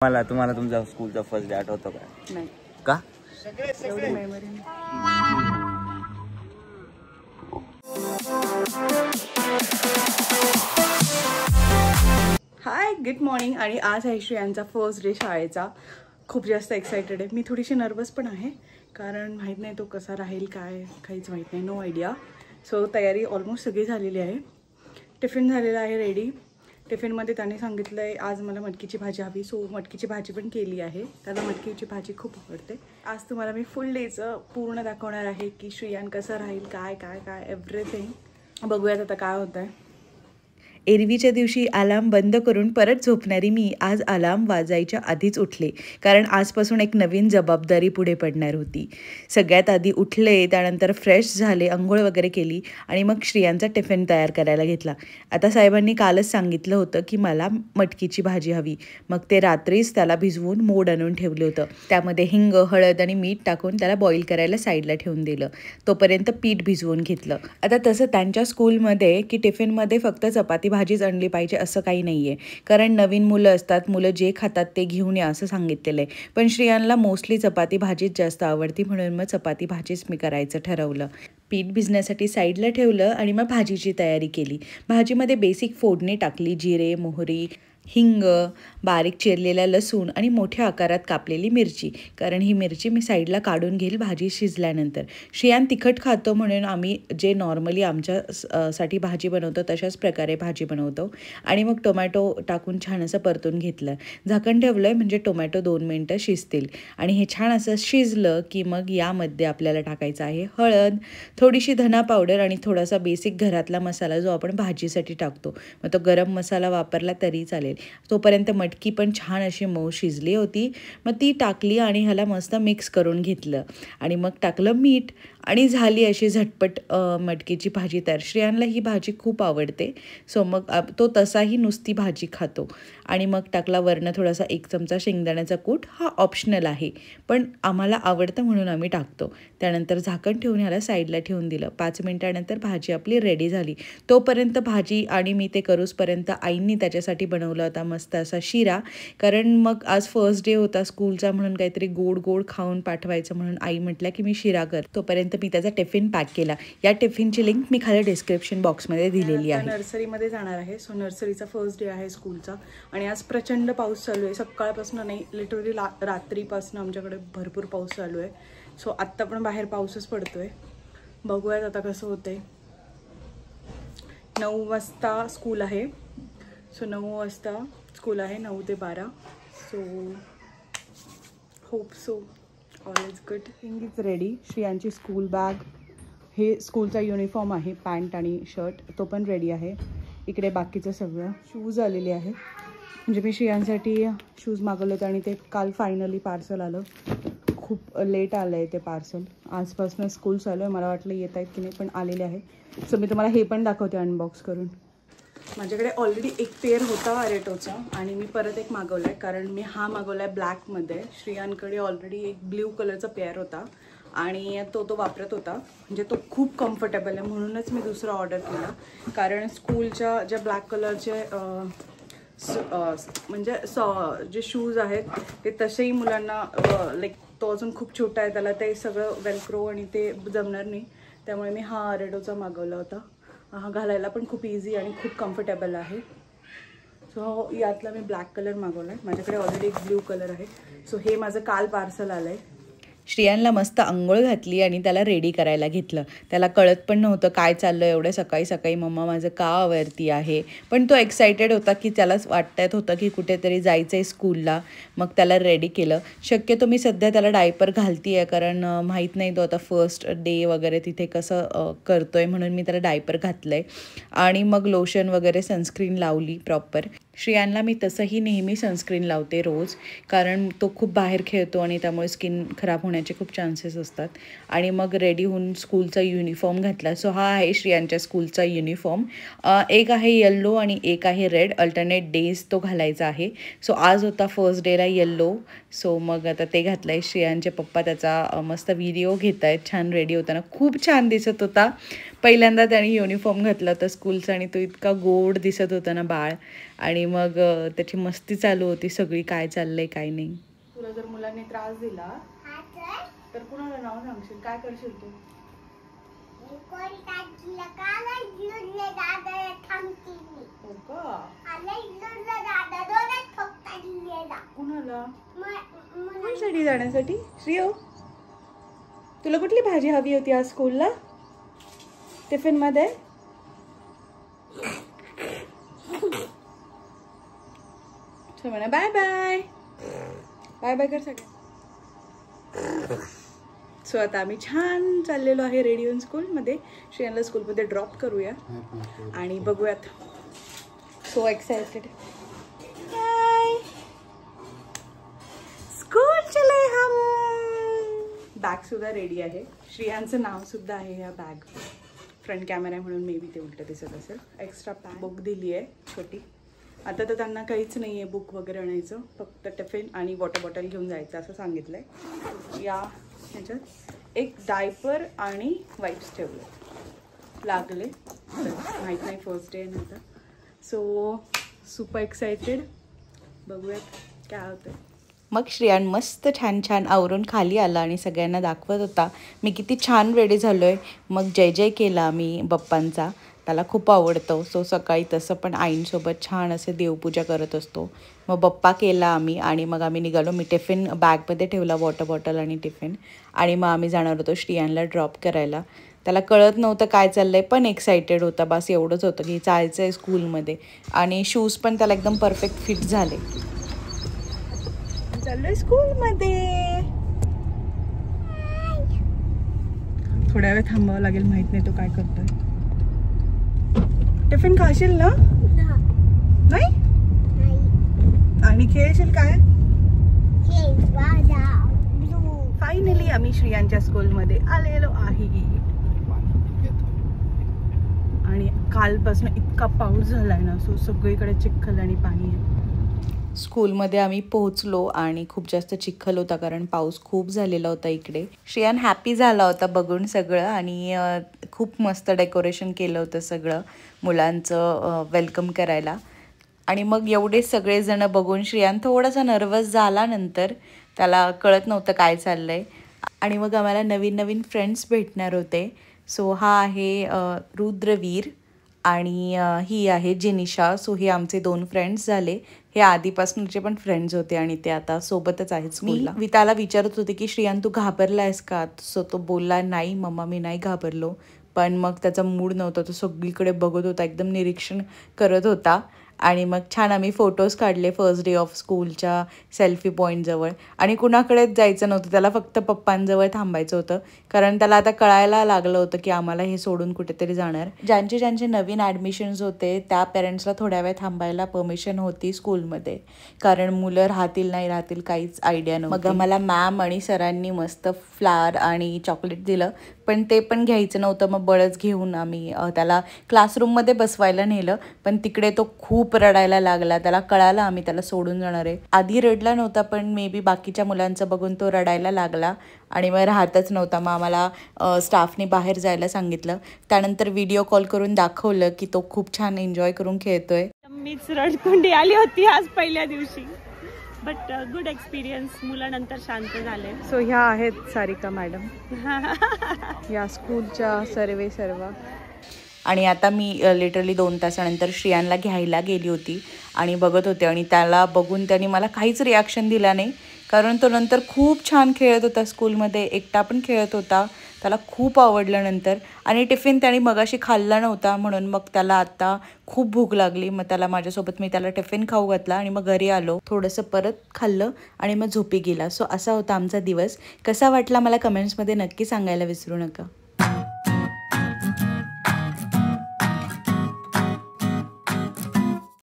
तुम्हाला तुमचा स्कूलचा first day आठवतो का? नाही का? एवढी मेमरी नाही. हाय, गुड मॉर्निंग. आणि आज आहे श्रेयांचा फर्स्ट डे शाळेचा. खूप जास्त एक्सायटेड आहे. मी थोडीशी नर्वस पण आहे, कारण माहीत नाही तो कसा राहील, काय काहीच माहीत नाही, नो आयडिया. सो तयारी ऑलमोस्ट सगळी झालेली आहे. टिफिन झालेला आहे रेडी. टिफिनमध्ये त्याने सांगितलं आहे आज मला मटकीची भाजी हवी, सो मटकीची भाजी पण केली आहे. त्याला मटकीची भाजी खूप आवडते. आज तुम्हाला मी फुल डेचं पूर्ण दाखवणार आहे की श्रेयान कसं राहील, काय काय काय एव्हरीथिंग. बघूयात आता काय होतं आहे. एरवीच्या दिवशी अलार्म बंद करून परत झोपणारी मी आज अलार्म वाजायच्या आधीच उठले, कारण आजपासून एक नवीन जबाबदारी पुढे पडणार होती. सगळ्यात आधी उठले, त्यानंतर फ्रेश झाले, अंघोळ वगैरे केली आणि मग श्रेयांचा टिफिन तयार करायला घेतला. आता साहेबांनी कालच सांगितलं होतं की मला मटकीची भाजी हवी. मग ते रात्रीच त्याला भिजवून मोड आणून ठेवलं होतं. त्यामध्ये हिंग, हळद आणि मीठ टाकून त्याला बॉईल करायला साईडला ठेवून दिलं. तोपर्यंत पीठ भिजवून घेतलं. आता तसं त्यांच्या स्कूलमध्ये की टिफिनमध्ये फक्त चपाती भाजीच आणली पाहिजे असं काही नाही आहे, कारण नवीन मुलं असतात, मुलं जे खातात ते घेऊन या असं सांगितलेलं आहे. पण श्रेयांला मोस्टली चपाती भाजीच जास्त आवडती, म्हणून मग चपाती भाजीच मी करायचं ठरवलं. पीठ भिजण्यासाठी साईडला ठेवलं आणि मग भाजीची तयारी केली. भाजीमध्ये बेसिक फोडणी टाकली. जिरे, मोहरी, हिंग, बारीक चिरलेला लसूण आणि मोठ्या आकारात कापलेली मिरची, कारण ही मिरची मी साईडला काढून घेईल भाजी शिजल्यानंतर. श्रेयान तिखट खातो, म्हणून आम्ही जे नॉर्मली आमच्यासाठी भाजी बनवतो तशाच प्रकारे भाजी बनवतो. आणि मग टोमॅटो टाकून छान असं परतून घेतलं. झाकण ठेवलं आहे म्हणजे टोमॅटो 2 मिनटं शिजतील. आणि हे छान असं शिजलं की मग यामध्ये आपल्याला टाकायचं आहे हळद, थोडीशी धना पावडर आणि थोडासा बेसिक घरातला मसाला जो आपण भाजीसाठी टाकतो. मग तो गरम मसाला वापरला तरी चालेल. तोपर्यंत मटकी पण छान अशी मऊ शिजली होती. मग ती टाकली आणि ह्याला मस्त मिक्स करून घेतलं. आणि मग टाकलं मीठ आणि झाली अशी झटपट मटकीची भाजी तयार. श्रेयांला ही भाजी खूप आवडते, सो मग तो तसाही नुसती भाजी खातो. आणि मग टाकला वरनं थोडासा 1 चमचा शेंगदाण्याचा कूट. हा ऑप्शनल आहे, पण आम्हाला आवडतं म्हणून आम्ही टाकतो. त्यानंतर झाकण ठेवून ह्याला साईडला ठेवून दिलं. 5 मिनिटानंतर भाजी आपली रेडी झाली. तोपर्यंत भाजी आणि मी ते करूसपर्यंत आईंनी त्याच्यासाठी बनवला होता मस्त असा शिरा, कारण मग आज फर्स्ट डे होता स्कूलचा, म्हणून काहीतरी गोड गोड खाऊन पाठवायचं, म्हणून आई म्हटल्या की मी शिरा कर. तोपर्यंत मी त्याचा टिफिन पॅक केला. या टिफिनची लिंक मी खाली डिस्क्रिप्शन बॉक्समध्ये दिलेली आहे. नर्सरीमध्ये जाणार आहे, सो नर्सरीचा फर्स्ट डे आहे स्कूलचा. आणि आज प्रचंड पाऊस चालू आहे. सकाळपासून नाही, लिटरली रात्रीपासून आमच्याकडे भरपूर पाऊस चालू आहे. सो आत्ता पण बाहेर पाऊसच पडतोय. बघूयात आता कसं होतंय. 9 वाजता स्कूल आहे. सो 9 वाजता स्कूल आहे, 9 ते 12. So hope so all is good. Thing is ready. श्रेयांची स्कूल बॅग, हे स्कूलचा युनिफॉर्म आहे, पॅन्ट आणि शर्ट, तो पण रेडी आहे. इकडे बाकीचं सगळं. शूज आलेले आहे, म्हणजे मी श्रेयांसाठी शूज मागवले होते आणि ते काल फायनली पार्सल आलं. खूप लेट आलं आहे ते पार्सल. आजपासून स्कूल चालू आहे, मला वाटलं येत आहेत की नाही, पण आलेले आहे. सो मी तुम्हाला हे पण दाखवते अनबॉक्स करून. माझ्याकडे ऑलरेडी एक पेअर होता अरेटोचा आणि मी परत एक मागवला आहे, कारण मी हा मागवला आहे ब्लॅकमध्ये. श्रेयांकडे ऑलरेडी एक ब्ल्यू कलरचा पेअर होता आणि तो वापरत होता, म्हणजे तो खूप कम्फर्टेबल आहे, म्हणूनच मी दुसरा ऑर्डर केला. कारण स्कूलच्या ज्या ब्लॅक कलरचे म्हणजे जे शूज आहेत ते तसेही मुलांना लाईक तो अजून खूप छोटा आहे, त्याला ते सगळं वेलक्रो आणि ते जमणार नाही. त्यामुळे मी हा अरेटोचा मागवला होता. हा घालायला पण खूप इझी आणि खूप कम्फर्टेबल आहे. सो यातला मी ब्लॅक कलर मागवला आहे. माझ्याकडे ऑलरेडी एक ब्ल्यू कलर आहे. सो हे माझं काल पार्सल आलं आहे. श्रेयांला मस्त अंघोळ घातली आणि त्याला रेडी करायला घेतलं. त्याला कळत पण नव्हतं काय चाललं एवढ्या सकाळी सकाळी मम्मा माझं का आवरती आहे, पण तो एक्सायटेड होता की त्यालाच वाटत होतं की कुठेतरी जायचं आहे स्कूलला. मग त्याला रेडी केलं. शक्यतो मी सध्या त्याला डायपर घालती आहे, कारण माहीत नाही तो आता फर्स्ट डे वगैरे तिथे कसं करतोय, म्हणून मी त्याला डायपर घातलं आहे. आणि मग लोशन वगैरे सनस्क्रीन लावली प्रॉपर. श्रेयांला मी तसंही नेहमी सनस्क्रीन लावते रोज, कारण तो खूप बाहेर खेळतो आणि त्यामुळे स्किन खराब होण्याचे खूप चान्सेस असतात. आणि मग रेडी होऊन स्कूलचा युनिफॉर्म घातला. सो हा आहे श्रेयांच्या स्कूलचा युनिफॉर्म. एक आहे येल्लो आणि एक आहे रेड. अल्टरनेट डेज तो घालायचा आहे. सो आज होता फर्स्ट डेला येल्लो, सो मग आता ते घातलं आहे. श्रेयांचे पप्पा त्याचा मस्त व्हिडिओ घेत आहेत छान रेडी होताना. खूप छान दिसत होता. पहिल्यांदा त्याने युनिफॉर्म घातला होता स्कूलचा आणि तो इतका गोड दिसत होता ना बाळ. आणि मग त्याची मस्ती चालू होती सगळी, काय चाललंय काय नाही. तुला जर मुलांनी त्रास दिला तर कुणाला नाव सांगशील, काय करशील तू? कुणाला? कोणसाठी जाण्यासाठी? श्रियो, तुला कुठली भाजी हवी होती आज स्कूलला टिफिन मध्ये? म्हणा बाय बाय बाय बाय कर सगळ्या. सो आता आम्ही छान चाललेलो आहे रेडिओन स्कूलमध्ये. श्रेयांला स्कूलमध्ये ड्रॉप करूया आणि बघूयात. So excited. बाय. स्कूल चले हम. बॅग सुद्धा रेडी आहे. श्रेयांचं नाव सुद्धा आहे ह्या बॅग. फ्रंट कॅमेरा आहे म्हणून मे बी ते उलट दिसत असेल. एक्स्ट्रा बुक दिली आहे छोटी. आता तर त्यांना काहीच नाही आहे बुक वगैरे आणायचं, फक्त टिफिन आणि वॉटर बॉटल घेऊन जायचं असं सांगितलं आहे. या ह्याच्यात एक डायपर आणि वाईप्स ठेवले लागले, माहीत नाही फर्स्ट डे नंतर. So super excited. बघूयात काय होतं. मग श्रेयान मस्त छान छान आवरून खाली आला आणि सगळ्यांना दाखवत होता मी किती छान रेडी झालो आहे. मग जय जय केला आम्ही बाप्पांचा, त्याला खूप आवडतं. सो सकाळी तसं पण आईंसोबत छान असे देवपूजा करत असतो. मग बाप्पा केला आम्ही आणि मग आम्ही निघालो. मी टिफिन बॅगमध्ये ठेवला, वॉटर बॉटल आणि टिफिन. आणि मग आम्ही जाणार होतो श्रेयांला ड्रॉप करायला. त्याला कळत नव्हतं काय चाललं आहे, पण एक्सायटेड होता. बस एवढंच होतं की जायचं आहे स्कूलमध्ये. आणि शूज पण त्याला एकदम परफेक्ट फिट झाले. चाललोय स्कूलमध्ये. थोड्या वेळ थांबावं लागेल, माहित नाही तो काय करतोय. टिफिन खाशील ना? नाही. आणि खेळशील काय? फायनली आम्ही श्रेयांच्या स्कूलमध्ये आलेलो आहे. आणि कालपासून इतका पाऊस झालाय ना, सो सगळीकडे चिखल आणि पाणी आहे. स्कूलमध्ये आम्ही पोहोचलो आणि खूप जास्त चिखल होता कारण पाऊस खूप झालेला होता इकडे. श्रेयान हॅपी झाला होता बघून सगळं आणि खूप मस्त डेकोरेशन केलं होतं सगळं मुलांचं वेलकम करायला. आणि मग एवढे सगळेजण बघून श्रेयान थोडासा नर्वस झाला. नंतर त्याला कळत नव्हतं काय चाललं आहे. आणि मग आम्हाला नवीन नवीन फ्रेंड्स भेटणार होते. सो हा आहे रुद्रवीर आणि ही आहे जिनिशा. सो हे आमचे 2 फ्रेंड्स झाले. हे आधीपासूनचे पण फ्रेंड्स होते आणि ते आता सोबतच आहेत स्कूलला. मी त्याला विचारत होते की श्रेयान तू घाबरला आहेस का? सो तो बोलला नाही मम्मा मी नाही घाबरलो. पण मग त्याचा मूड नव्हता, तो सगळीकडे बघत होता, एकदम निरीक्षण करत होता. आणि मग छान आम्ही फोटोज काढले फर्स्ट डे ऑफ स्कूलच्या सेल्फी पॉईंटजवळ. आणि कुणाकडेच जायचं नव्हतं, त्याला फक्त पप्पांजवळ थांबायचं होतं कारण त्याला आता कळायला लागलं होतं की आम्हाला हे सोडून कुठेतरी जाणार. ज्यांचे नवीन ॲडमिशन्स होते त्या पेरेंट्सला थोड्या वेळ थांबायला परमिशन होती स्कूलमध्ये कारण मुलं राहतील नाही राहतील काहीच आयडिया नव्हती. मग आम्हाला मॅम आणि सरांनी मस्त फ्लावर आणि चॉकलेट दिलं, पण ते पण घ्यायचं नव्हतं. मग बळच घेऊन आम्ही त्याला क्लासरूममध्ये बसवायला नेलं, पण तिकडे तो खूप रडायला लागला. त्याला कळालं आम्ही त्याला सोडून जाणार आहे. आधी रडला नव्हता पण मे बी बाकीच्या मुलांचं बघून तो रडायला लागला आणि मग राहतच नव्हता. मग आम्हाला स्टाफने बाहेर जायला सांगितलं. त्यानंतर व्हिडिओ कॉल करून दाखवलं की तो खूप छान एन्जॉय करून खेळतोय. मीच रडकुंडी आली होती आज पहिल्या दिवशी, बट गुड एक्सपिरियन्स. मुलानंतर शांत झाले. सो ह्या आहेत सारिका मॅडम या स्कूलच्या सर्व. आणि आता मी लिटरली 2 तासानंतर श्रेयांला घ्यायला गेली होती आणि बघत होते आणि त्याला बघून त्याने मला काहीच रिॲक्शन दिला नाही कारण तो नंतर खूप छान खेळत होता स्कूलमध्ये, एकटा पण खेळत होता. त्याला खूप आवडलं नंतर. आणि टिफिन त्याने मगाशी खाल्ला नव्हता म्हणून मग त्याला आता खूप भूक लागली. मग त्याला माझ्यासोबत मी त्याला टिफिन खाऊ घातला आणि मग घरी आलो, थोडंसं परत खाल्लं आणि मग झोपी गेला. सो असा होता आमचा दिवस. कसा वाटला मला कमेंट्समध्ये नक्की सांगायला विसरू नका.